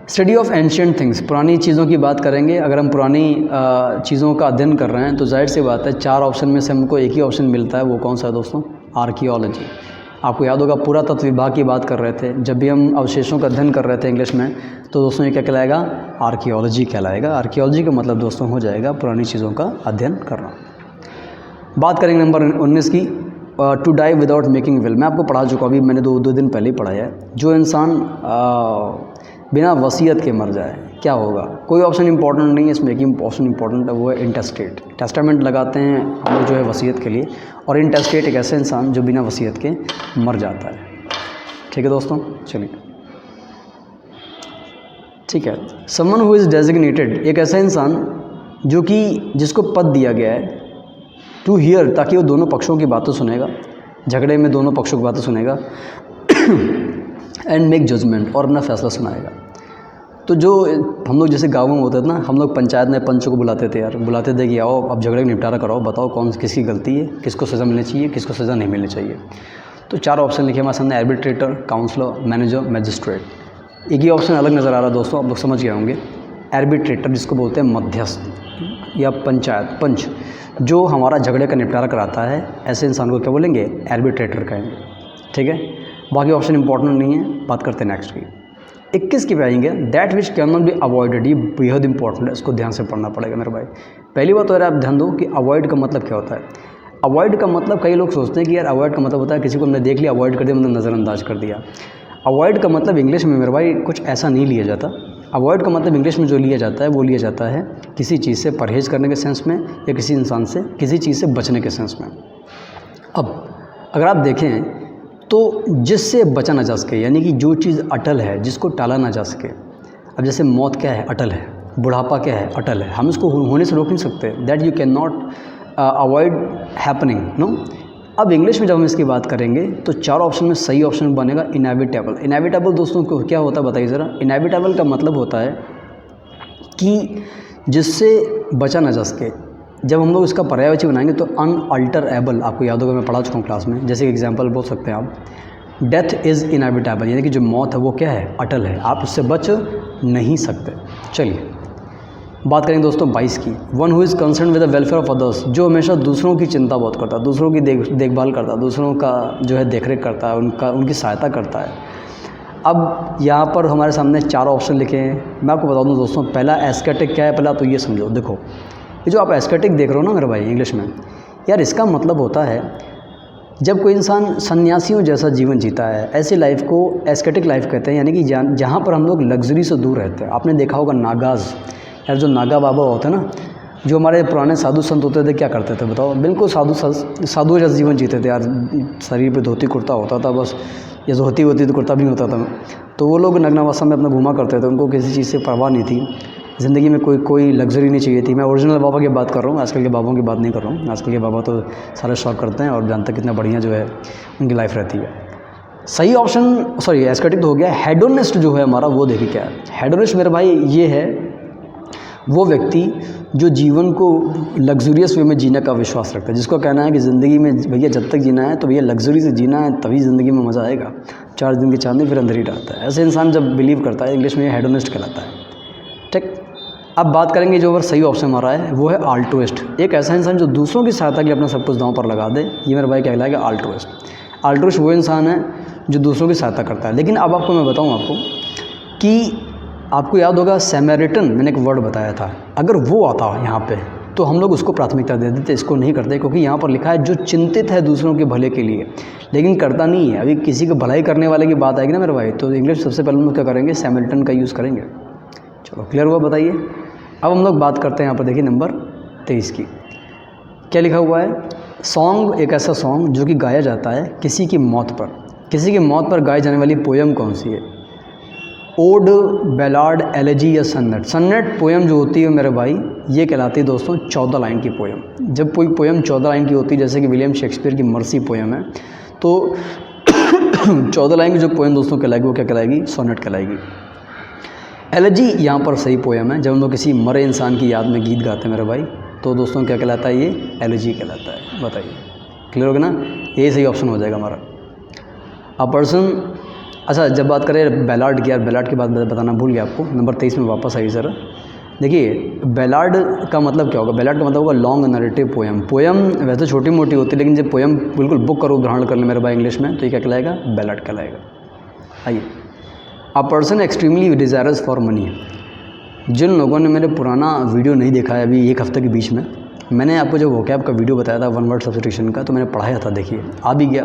स्टडी ऑफ एंशिएंट थिंग्स, पुरानी चीज़ों की बात करेंगे। अगर हम पुरानी चीज़ों का अध्ययन कर रहे हैं तो जाहिर सी बात है 4 ऑप्शन में से हमको एक ही ऑप्शन मिलता है, वो कौन सा है दोस्तों? आर्कियोलॉजी। आपको याद होगा पुरातत्व विभाग की बात कर रहे थे जब भी हम अवशेषों का अध्ययन कर रहे थे इंग्लिश में, तो दोस्तों ये क्या कहलाएगा? आर्कियोलॉजी कहलाएगा। आर्कियोलॉजी का मतलब दोस्तों हो जाएगा पुरानी चीज़ों का अध्ययन करना। बात करेंगे नंबर 19 की। To die without making will. मैं आपको पढ़ा चुका, अभी मैंने 2 दिन पहले ही पढ़ाया है। जो इंसान बिना वसीयत के मर जाए क्या होगा? कोई ऑप्शन इंपॉर्टेंट नहीं है इसमें, एक ऑप्शन इंपॉर्टेंट है, वो है इंटेस्टेट। टेस्टामेंट लगाते हैं हम लोग जो है वसीयत के लिए, और इंटेस्टेट एक ऐसा इंसान जो बिना वसीयत के मर जाता है। ठीक है दोस्तों, चलिए ठीक है। समवन हु इज़ डेजिग्नेटेड, एक ऐसा इंसान जो कि जिसको पद दिया गया है टू हियर, ताकि वो दोनों पक्षों की बातें सुनेगा, झगड़े में दोनों पक्षों की बातें सुनेगा, एंड मेक जजमेंट, और अपना फैसला सुनाएगा। तो जो हम लोग जैसे गाँव में होते थे ना, हम लोग पंचायत में पंचों को बुलाते थे यार, बुलाते थे कि आओ अब झगड़े का निपटारा कराओ, बताओ कौन किसकी गलती है, किसको सज़ा मिलनी चाहिए, किसको सज़ा नहीं मिलनी चाहिए। तो 4 ऑप्शन लिखे हमारे सामने, आर्बिट्रेटर, काउंसलर, मैनेजर, मैजिस्ट्रेट। एक ही ऑप्शन अलग नज़र आ रहा है दोस्तों, आप लोग समझ गए होंगे। आर्बिट्रेटर जिसको बोलते हैं मध्यस्थ या पंचायत पंच, जो हमारा झगड़े का निपटारा कराता है, ऐसे इंसान को क्या बोलेंगे, आर्बिट्रेटर कहेंगे। ठीक है, बाकी ऑप्शन इंपॉर्टेंट नहीं है, बात करते हैं नेक्स्ट की। 21 की पे आएंगे, that which can not be avoided. ये बेहद इंपॉर्टेंट है, इसको ध्यान से पढ़ना पड़ेगा मेरे भाई। पहली बात तो यार आप ध्यान दो कि अवॉइड का मतलब क्या होता है। अवॉइड का मतलब, कई लोग सोचते हैं कि यार अवॉइड का मतलब होता है किसी को हमने देख लिया, अवॉइड कर दिया, मतलब नज़रअंदाज कर दिया। अवॉइड का मतलब इंग्लिश में मेरे भाई कुछ ऐसा नहीं लिया जाता। अवॉइड का मतलब इंग्लिश में जो लिया जाता है वो लिया जाता है किसी चीज़ से परहेज़ करने के सेंस में, या किसी इंसान से किसी चीज़ से बचने के सेंस में। अब अगर आप देखें तो जिससे बचा ना जा सके, यानी कि जो चीज़ अटल है, जिसको टाला ना जा सके। अब जैसे मौत क्या है, अटल है। बुढ़ापा क्या है, अटल है। हम इसको होने से रोक नहीं सकते, that you can not avoid happening, no. अब इंग्लिश में जब हम इसकी बात करेंगे तो 4 ऑप्शन में सही ऑप्शन बनेगा इनएविटेबल। इनएविटेबल दोस्तों को क्या होता है बताइए ज़रा। इनएविटेबल का मतलब होता है कि जिससे बचा ना जा सके। जब हम लोग इसका पर्यायवाची बनाएंगे तो अनअल्टरेबल, आपको याद होगा मैं पढ़ा चुका हूँ क्लास में। जैसे एग्जांपल बोल सकते हैं आप, डेथ इज़ इनएविटेबल, यानी कि जो मौत है वो क्या है, अटल है, आप उससे बच नहीं सकते। चलिए बात करेंगे दोस्तों 22 की। One who is concern with the welfare of others, जो हमेशा दूसरों की चिंता बहुत करता है, दूसरों की देखभाल करता है, दूसरों का जो है देखरेख करता है, उनकी सहायता करता है। अब यहाँ पर हमारे सामने 4 ऑप्शन लिखे हैं। मैं आपको बता दूँ दोस्तों, पहला एस्केटिक क्या है, पहला तो ये समझो। देखो ये जो आप एस्केटिक देख रहे हो ना मेरे भाई इंग्लिश में, यार इसका मतलब होता है जब कोई इंसान सन्यासियों जैसा जीवन जीता है, ऐसी लाइफ को एस्केटिक लाइफ कहते हैं। यानी कि जहाँ पर हम लोग लग्जरी से दूर रहते हैं। आपने देखा होगा नागाज़, यार जो नागा बाबा होते हैं ना, जो हमारे पुराने साधु संत होते थे, क्या करते थे बताओ, बिल्कुल साधु जैसा जीवन जीते थे यार। शरीर पे धोती कुर्ता होता था बस, या धोती होती तो कुर्ता भी नहीं होता था। तो वो लोग नग्नावस्था में अपना घूमा करते थे, उनको किसी चीज़ से परवाह नहीं थी, ज़िंदगी में कोई लग्जरी नहीं चाहिए थी। मैं ओरिजिनल बाबा की बात कर रहा हूँ, आजकल के बाबाओं की बात नहीं कर रहा हूँ। आजकल के बाबा तो सारे शौक करते हैं और जानते हैं कितना बढ़िया जो है उनकी लाइफ रहती है। सही ऑप्शन, सॉरी एस्केटिक तो हो गया। हेडोनिस्ट जो है हमारा, वो देखिए क्या है हेडोनिस्ट मेरे भाई। ये है वो व्यक्ति जो जीवन को लग्जूरियस वे में जीने का विश्वास रखता है, जिसको कहना है कि ज़िंदगी में भैया जब तक जीना है तो भैया लग्जरी से जीना है, तभी ज़िंदगी में मज़ा आएगा। 4 दिन की चांदनी फिर अंदर ही रहता है। ऐसे इंसान जब बिलीव करता है, इंग्लिश में हेडोनिस्ट कहलाता है। ठीक, अब बात करेंगे जो सही ऑप्शन हमारा है वो है आल्ट्रुइस्ट। एक ऐसा इंसान जो दूसरों की सहायता के लिए अपना सब कुछ दांव पर लगा दे, ये मेरे भाई कहलाएगा आल्ट्रुइस्ट। आल्ट्रुइस्ट वो इंसान है जो दूसरों की सहायता करता है। लेकिन अब आपको मैं बताऊँ आपको कि आपको याद होगा सैमरिटन, मैंने एक वर्ड बताया था, अगर वो आता यहाँ पे तो हम लोग उसको प्राथमिकता दे देते, इसको नहीं करते, क्योंकि यहाँ पर लिखा है जो चिंतित है दूसरों के भले के लिए, लेकिन करता नहीं है। अभी किसी को भलाई करने वाले की बात आएगी ना मेरे भाई, तो इंग्लिश सबसे पहले हम लोग क्या करेंगे, सैमरिटन का यूज़ करेंगे। चलो क्लियर हुआ, बताइए। अब हम लोग बात करते हैं यहाँ पर, देखिए नंबर 23 की। क्या लिखा हुआ है, सॉन्ग, एक ऐसा सॉन्ग जो कि गाया जाता है किसी की मौत पर। किसी की मौत पर गाई जाने वाली पोयम कौन सी है? ओड, बैलाड, एलेजी या सन्नेट। सन्नेट पोयम जो होती है मेरे भाई, ये कहलाती है दोस्तों 14 लाइन की पोयम। जब कोई पोयम 14 लाइन की होती है, जैसे कि विलियम शेक्सपियर की मर्सी पोयम है, तो 14 लाइन की जो पोयम दोस्तों कहलाएगी वो क्या कहलाएगी, सोनेट कहलाएगी। एलेजी यहाँ पर सही पोयम है। जब हम लोग किसी मरे इंसान की याद में गीत गाते हैं मेरे भाई, तो दोस्तों क्या कहलाता है, ये एलेजी कहलाता है। बताइए, क्लियर होगा ना, यही सही ऑप्शन हो जाएगा हमारा। अ पर्सन, अच्छा जब बात करें बैलाड की, यार बैलाड की बात बताना भूल गया आपको, नंबर 23 में वापस आइए ज़रा। देखिए बैलाड का मतलब क्या होगा, बैलाड का मतलब होगा लॉन्ग नरेटिव पोयम। पोयम वैसे छोटी मोटी होती है, लेकिन जब पोयम बिल्कुल बुक करो, ग्रहण कर ले मेरे भाई इंग्लिश में, तो ये क्या कहलाएगा, बैलाड कहलाएगा। आइए, a person extremely desirous for money. जिन लोगों ने मेरे पुराना वीडियो नहीं देखा है अभी 1 हफ्ते के बीच में, मैंने आपको जो वोकैब का वीडियो बताया था, 1 वर्ड सब्स्टिट्यूशन का, तो मैंने पढ़ाया था। देखिए आ भी गया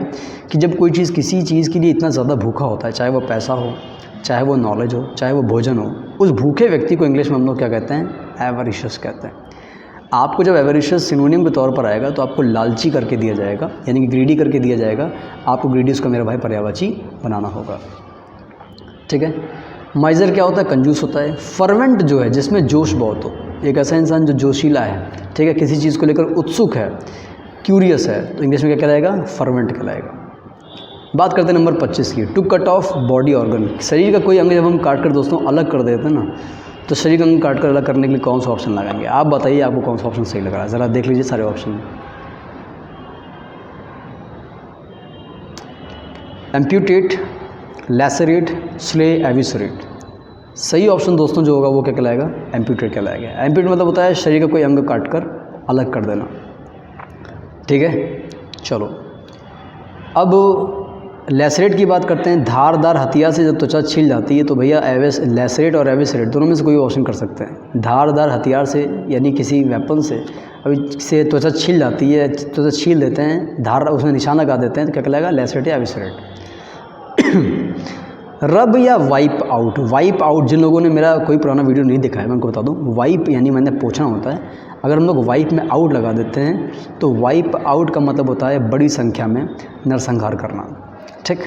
कि जब कोई चीज़ किसी चीज़ के लिए इतना ज़्यादा भूखा होता है, चाहे वो पैसा हो, चाहे वो नॉलेज हो, चाहे वो भोजन हो, उस भूखे व्यक्ति को इंग्लिश में हम लोग क्या कहते हैं, एवरिशियस कहते हैं। आपको जब एवरिशियस सिनोनिम के तौर पर आएगा तो आपको लालची करके दिया जाएगा, यानी कि ग्रीडी करके दिया जाएगा। आपको ग्रीडी उसका मेरा भाई पर्यायवाची बनाना होगा। ठीक है। माइजर क्या होता है, कंजूस होता है। फर्वेंट जो है, जिसमें जोश बहुत हो, एक ऐसा इंसान जो जोशीला है, ठीक है, किसी चीज़ को लेकर उत्सुक है, क्यूरियस है, तो इंग्लिश में क्या कहलाएगा, फर्वेंट कहलाएगा। बात करते हैं नंबर 25 की, to cut off body organ. शरीर का कोई अंग जब हम काट कर दोस्तों अलग कर देते हैं ना, तो शरीर का अंग काट कर अलग करने के लिए कौन सा ऑप्शन लगाएंगे? आप बताइए आपको कौन सा ऑप्शन सही लग रहा है, ज़रा देख लीजिए सारे option. Amputate, lacerate, slay, eviscerate. सही ऑप्शन दोस्तों जो होगा वो क्या कहलाएगा? एम्प्यूटेट कहलाएगा। एम्प्यूटेट मतलब होता है शरीर का कोई अंग काट कर अलग कर देना। ठीक है, चलो अब लैसरेट की बात करते हैं। धारदार हथियार से जब त्वचा छील जाती है तो भैया लैसरेट और एविसरेट दोनों में से कोई ऑप्शन कर सकते हैं। धारदार हथियार से यानी किसी वेपन से अभी से त्वचा छील जाती है, त्वचा छील देते हैं, धार उसमें निशान लगा देते हैं, तो क्या कहलाएगा? लैसरेट या एविसरेट। रब या वाइप आउट। वाइप आउट, जिन लोगों ने मेरा कोई पुराना वीडियो नहीं देखा है मैं उनको बता दूं, वाइप यानी मैंने पूछना होता है। अगर हम लोग वाइप में आउट लगा देते हैं तो वाइप आउट का मतलब होता है बड़ी संख्या में नरसंहार करना। ठीक,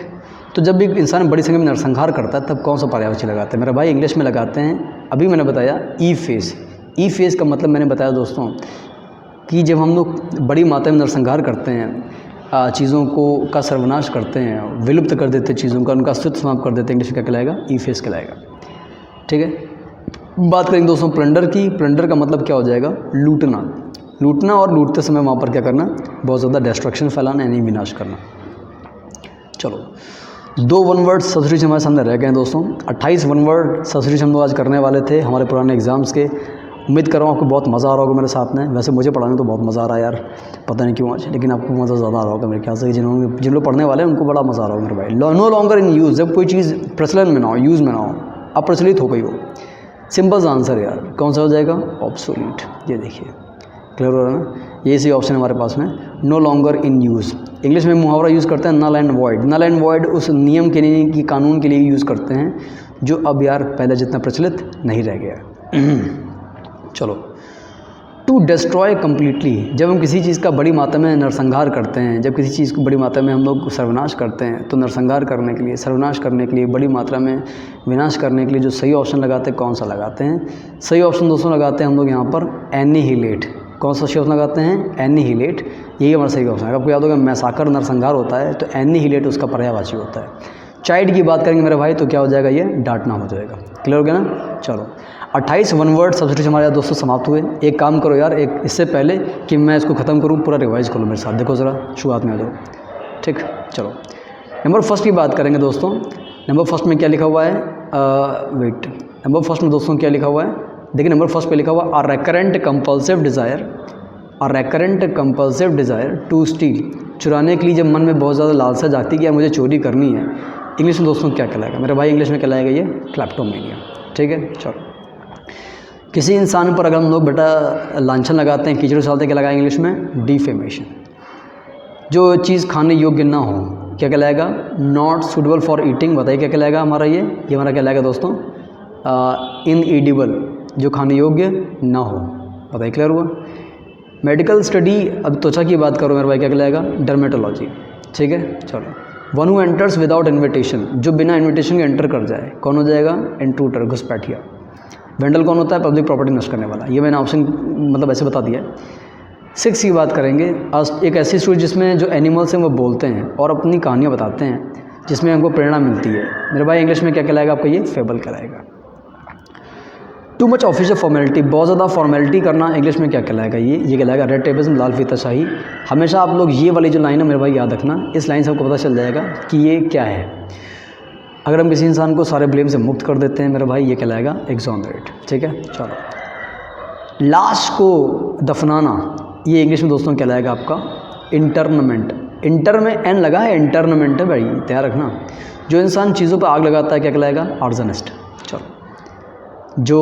तो जब भी इंसान बड़ी संख्या में नरसंहार करता है तब कौन सा पर्यायवाची लगाते हैं? मेरा भाई इंग्लिश में लगाते हैं। अभी मैंने बताया ई फेस। ई फेस का मतलब मैंने बताया दोस्तों कि जब हम लोग बड़ी मात्रा में नरसंहार करते हैं, चीज़ों को का सर्वनाश करते हैं, विलुप्त कर देते हैं चीज़ों का, उनका अस्तित्व समाप्त कर देते हैं, इंग्लिश में क्या कहलाएगा? ई फेस कहलाएगा। ठीक है, बात करेंगे दोस्तों प्लंडर की। प्लंडर का मतलब क्या हो जाएगा? लूटना। लूटना और लूटते समय वहाँ पर क्या करना? बहुत ज़्यादा डिस्ट्रक्शन फैलाना यानी विनाश करना। चलो, 2 वन वर्ड सब्सिट्यूशन हमारे सामने रह गए हैं दोस्तों। 28 वन वर्ड सब्सिट्यूशन हम लोग आज करने वाले थे हमारे पुराने एग्जाम्स के। उम्मीद कर रहा हूँ आपको बहुत मज़ा आ रहा होगा मेरे साथ में। वैसे मुझे पढ़ाने तो बहुत मज़ा आ रहा है यार, पता नहीं क्यों आज, लेकिन आपको मज़ा ज़्यादा आ रहा होगा मेरे ख्याल से। जिन लोग पढ़ने वाले हैं उनको बड़ा मज़ा आ रहा होगा मेरे भाई। नो लॉन्गर इन यूज़, जब कोई चीज़ प्रचलन में ना हो, यूज़ में ना हो, अप्रचलित हो गई हो। सिंपल आंसर यार, कौन सा हो जाएगा? ऑब्सोलीट। ये देखिए क्लियर हो रहा है ना, ये सी ऑप्शन हमारे पास में, no longer in use. English में मुहावरा यूज़ करते हैं null and void. Null and void उस नियम के लिए कि कानून के लिए यूज़ करते हैं जो अब यार पहले जितना प्रचलित नहीं रह गया। चलो, टू डिस्ट्रॉय कम्प्लीटली, जब हम किसी चीज़ का बड़ी मात्रा में नरसंहार करते हैं, जब किसी चीज़ को बड़ी मात्रा में हम लोग सर्वनाश करते हैं, तो नरसंहार करने के लिए, सर्वनाश करने के लिए, बड़ी मात्रा में विनाश करने के लिए जो सही ऑप्शन लगाते हैं, कौन सा लगाते हैं? सही ऑप्शन दोस्तों लगाते हैं हम लोग यहाँ पर एनिहिलेट। कौन सा सही ऑप्शन लगाते हैं? एनिहिलेट। यही हमारा सही ऑप्शन है। आपको याद होगा मैसाकर नरसंहार होता है तो एनिहिलेट उसका पर्यायवाची होता है। चाइल्ड की बात करेंगे मेरे भाई तो क्या हो जाएगा? ये डांटना हो जाएगा। क्लियर हो गया ना? चलो, 28 वन वर्ड सब्सिट्यूशन हमारे यहाँ दोस्तों समाप्त हुए। एक काम करो यार, एक इससे पहले कि मैं इसको ख़त्म करूँ पूरा रिवाइज करो मेरे साथ। देखो ज़रा शुरुआत में आ जाओ। ठीक, चलो नंबर फर्स्ट की बात करेंगे दोस्तों। नंबर फर्स्ट में क्या लिखा हुआ है? वेट, नंबर फर्स्ट में दोस्तों क्या लिखा हुआ है? देखिए नंबर फर्स्ट पे लिखा हुआ a recurrent compulsive desire, a recurrent compulsive desire to steal. चुराने के लिए जब मन में बहुत ज़्यादा लालसा जागती कि यार मुझे चोरी करनी है, इंग्लिश में दोस्तों क्या कहलाएगा मेरे भाई? इंग्लिश में कहलाएगा ये क्लैप्टोमेनिया। ठीक है, चलो किसी इंसान पर अगर हम लोग बेटा लांछन लगाते हैं, कीचड़ उछालते, क्या लगाएंगे इंग्लिश में? डिफेमेशन। जो चीज़ खाने योग्य ना हो क्या कहलाएगा? Not suitable for eating. बताइए क्या कहलाएगा हमारा? ये हमारा कहलाएगा दोस्तों इनएडिबल, जो खाने योग्य ना हो। बताइए क्लियर हुआ? मेडिकल स्टडी, अब त्वचा की बात करो मेरे भाई, क्या कहलाएगा? डर्मेटोलॉजी। ठीक है, चलो one who enters without invitation, जो बिना इन्विटेशन के एंटर कर जाए, कौन हो जाएगा? इंट्रूडर, घुसपैठिया। वेंडल कौन होता है? पब्लिक प्रॉपर्टी नष्ट करने वाला। ये मैंने ऑप्शन मतलब ऐसे बता दिया है। 6 की बात करेंगे, एक ऐसी स्टोरी जिसमें जो एनिमल्स हैं वो बोलते हैं और अपनी कहानियाँ बताते हैं, जिसमें हमको प्रेरणा मिलती है। मेरे भाई इंग्लिश में क्या कहलाएगा आपका? ये फेबल कहलाएगा। टू मच ऑफिशियल फॉर्मेलिटी, बहुत ज़्यादा फॉर्मेलिटी करना, इंग्लिश में क्या कहलाएगा? ये कहलाएगा रेड टेपिज्म, लाल फीताशाही। हमेशा आप लोग ये वाली जो लाइन है मेरे भाई याद रखना, इस लाइन से आपको पता चल जाएगा कि ये क्या है। अगर हम किसी इंसान को सारे ब्लेम से मुक्त कर देते हैं मेरे भाई, ये कहलाएगा एक्सोनरेट। ठीक है, चलो लाश को दफनाना, ये इंग्लिश में दोस्तों कहलाएगा आपका इंटरनमेंट। इंटर में एन लगा है, इंटरनमेंट है भाई, ध्यान रखना। जो इंसान चीज़ों पर आग लगाता है क्या कहलाएगा? आर्जनिस्ट। चलो, जो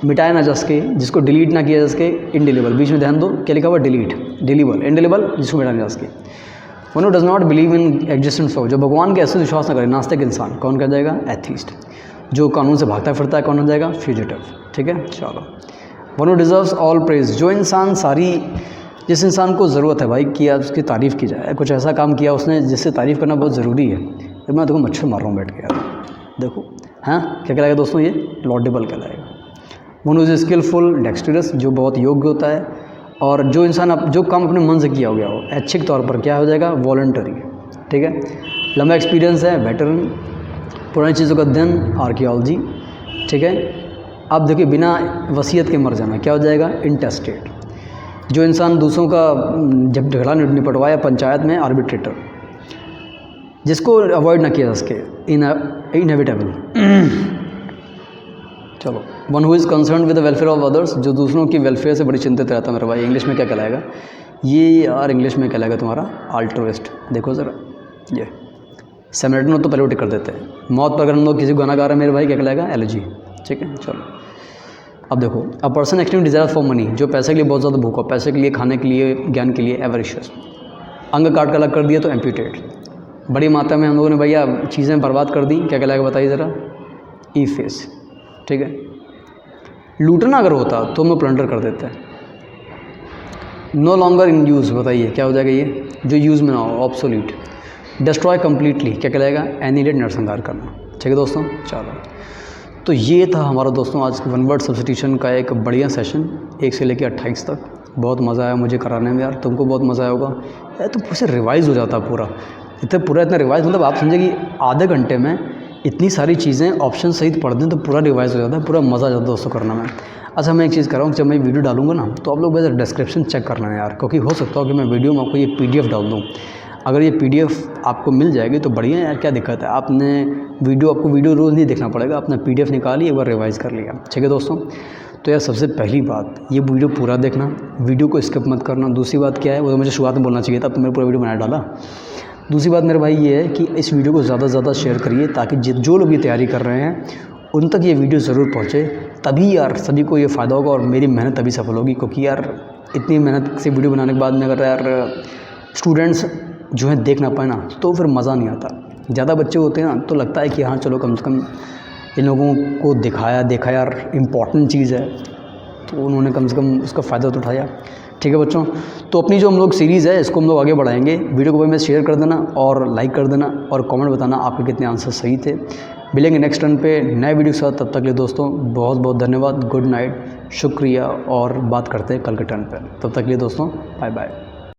मिटाया ना जा सके, जिसको डिलीट ना किया जा सके, इंडिलीबल। बीच में ध्यान दो, क्या लिखा हुआ? डिलीट, डिलीबल, इंडिलीबल, जिसको मिटाया ना जा सके। One who does not believe in existence of, जो भगवान के ऐसे विश्वास ना करे, नास्तिक इंसान, कौन कह जाएगा? एथीस्ट। जो कानून से भागता फिरता है, कौन हो जाएगा? फ्यूजिटिव। ठीक है, चलो one who deserves all praise, जो इंसान जिस इंसान को ज़रूरत है भाई कि उसकी तारीफ़ की जाए, कुछ ऐसा काम किया उसने जिससे तारीफ़ करना बहुत ज़रूरी है। तो मैं देखो मच्छर मार रहा हूँ बैठ के यार, देखो हाँ क्या कहलाएगा दोस्तों? ये लॉडेबल कहलाएगा। वन हू इज स्किलफुल डेक्सटरस, जो बहुत योग्य होता है। और जो इंसान जो काम अपने मन से किया हो गया हो, ऐच्छिक तौर पर, क्या हो जाएगा? वॉलंटरी। ठीक है। लंबा एक्सपीरियंस है, वेटरन, पुरानी चीज़ों का अध्ययन, आर्कियोलॉजी, ठीक है। अब देखिए बिना वसीयत के मर जाना क्या हो जाएगा, इंटेस्टेट। जो इंसान दूसरों का जब झगड़ा निपटवाया पंचायत में, आर्बिट्रेटर, जिसको अवॉइड ना किया जा सके, इनएविटेबल। चलो, one who is concern with the welfare of others, जो दूसरों की वेलफेयर से बड़ी चिंतित रहता है मेरा भाई। इंग्लिश में क्या कहलाएगा ये यार, इंग्लिश में कहलाएगा तुम्हारा अल्ट्रुइस्ट। देखो ज़रा, ये सैमरिटन तो पहले टिक कर देते हैं। मौत पर अगर हम लोग किसी को गाना गा रहे हैं मेरे भाई, क्या कहलाएगा, एलर्जी, ठीक है। चलो अब देखो, a person extreme desire for money, जो पैसे के लिए बहुत ज़्यादा भूखा, पैसे के लिए, खाने के लिए, ज्ञान के लिए, एवरिशियस। अंग काट कर अलग कर दिया तो एम्प्यूटेट। बड़ी मात्रा में हम लोगों ने भैया चीज़ें बर्बाद कर दी, क्या कहलाएगा बताइए ज़रा, ई फेस, ठीक है। लूटना अगर होता तो हम लोग प्लंडर कर देते हैं। नो लॉन्गर इन यूज़, बताइए क्या हो जाएगा ये, जो यूज़ में ना हो, ऑब्सोल्यूट। डिस्ट्रॉय कम्प्लीटली, क्या कहलाएगा, एनिहिलेट, नरसंहार करना, ठीक है दोस्तों। चलो, तो ये था हमारा दोस्तों आज वन वर्ड सब्स्टिट्यूशन का एक बढ़िया सेशन, 1 से लेकर 28 तक। बहुत मज़ा आया मुझे कराने में यार, तुमको बहुत मज़ा आया होगा यार। तो पूरा रिवाइज़ हो जाता पूरा, इतना रिवाइज़, मतलब आप समझे कि आधे घंटे में इतनी सारी चीज़ें ऑप्शन सहित पढ़ दें तो पूरा रिवाइज़ हो जाता है, पूरा मज़ा आ जाता है दोस्तों करना में। अच्छा, मैं एक चीज़ कर रहा हूँ, जब मैं वीडियो डालूंगा ना तो आप लोग बस डिस्क्रिप्शन चेक करना है यार, क्योंकि हो सकता है कि मैं वीडियो में आपको ये PDF डाल दूँ। अगर ये PDF आपको मिल जाएगी तो बढ़िया है यार, क्या दिक्कत है। आपको वीडियो रोज़ नहीं देखना पड़ेगा, अपना PDF निकालिए, एक बार रिवाइज़ कर लिया, ठीक है दोस्तों। तो यार सबसे पहली बात, ये वीडियो पूरा देखना, वीडियो को स्किप मत करना। दूसरी बात क्या है, वो तो मुझे शुरुआत में बोलना चाहिए था, तो मैंने पूरा वीडियो बना डाला। दूसरी बात मेरे भाई ये है कि इस वीडियो को ज़्यादा से ज़्यादा शेयर करिए, ताकि जो लोग ये तैयारी कर रहे हैं उन तक ये वीडियो ज़रूर पहुँचे, तभी यार सभी को ये फ़ायदा होगा और मेरी मेहनत तभी सफल होगी। क्योंकि यार इतनी मेहनत से वीडियो बनाने के बाद में अगर यार स्टूडेंट्स जो है देख ना पाए ना, तो फिर मज़ा नहीं आता। ज़्यादा बच्चे होते हैं ना तो लगता है कि हाँ चलो कम से कम इन लोगों को देखा यार, इम्पॉर्टेंट चीज़ है, तो उन्होंने कम से कम उसका फ़ायदा तो उठाया, ठीक है बच्चों। तो अपनी जो हम लोग सीरीज़ है इसको हम लोग आगे बढ़ाएंगे। वीडियो को भाई में शेयर कर देना और लाइक कर देना और कमेंट बताना आपके कितने आंसर सही थे। मिलेंगे नेक्स्ट टर्न पे नए वीडियो के साथ, तब तक के लिए दोस्तों बहुत बहुत धन्यवाद, गुड नाइट, शुक्रिया, और बात करते हैं कल के टर्न पे। तब तक के लिए दोस्तों बाय बाय।